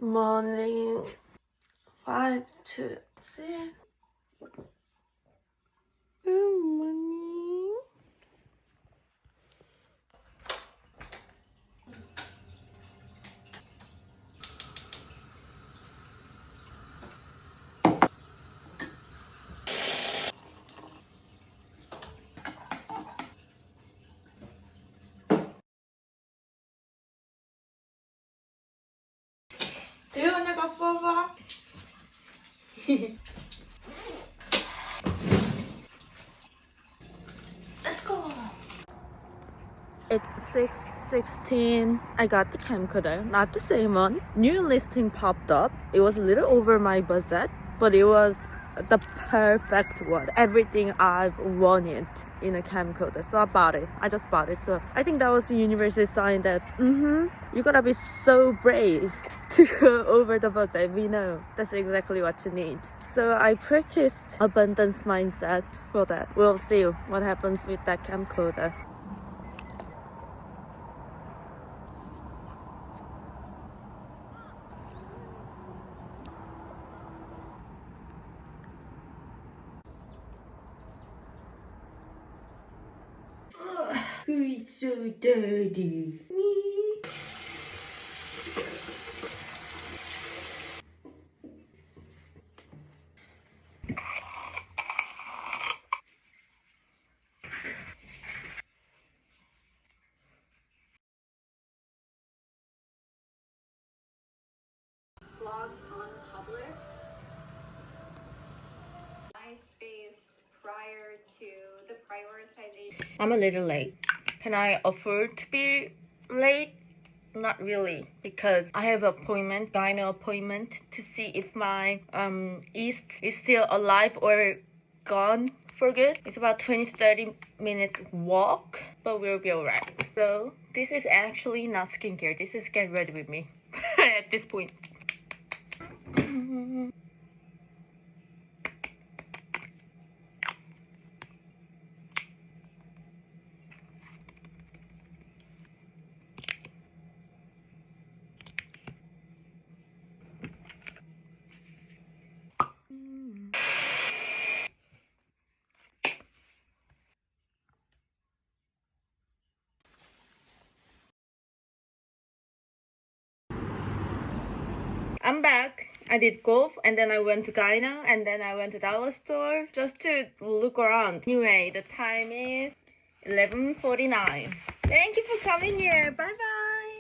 morning 5 to 6. Good morning. 지훈이가 뽑아. Let's go. It's 6:16. I got the camcorder, not the same one. New listing popped up. It was a little over my budget, but it was the perfect one. Everything I've wanted in a camcorder. So I bought it. I just bought it. So I think that was a universal sign that you gotta be so brave to go over the budget. We know that's exactly what you need. So I practiced abundance mindset for that. We'll see what happens with that camcorder. Who's so dirty? Me. Vlogs on public. MySpace prior to the prioritization. I'm a little late. Can I afford to be late? Not really, because I have an appointment, gyno appointment, to see if my yeast is still alive or gone for good. It's about 20-30 minutes walk, but we'll be alright. So this is actually not skincare. This is get ready with me at this point. I'm back. I did golf and then I went to gyno and then I went to dollar store just to look around. Anyway, the time is 11:49. Thank you for coming here. Bye bye.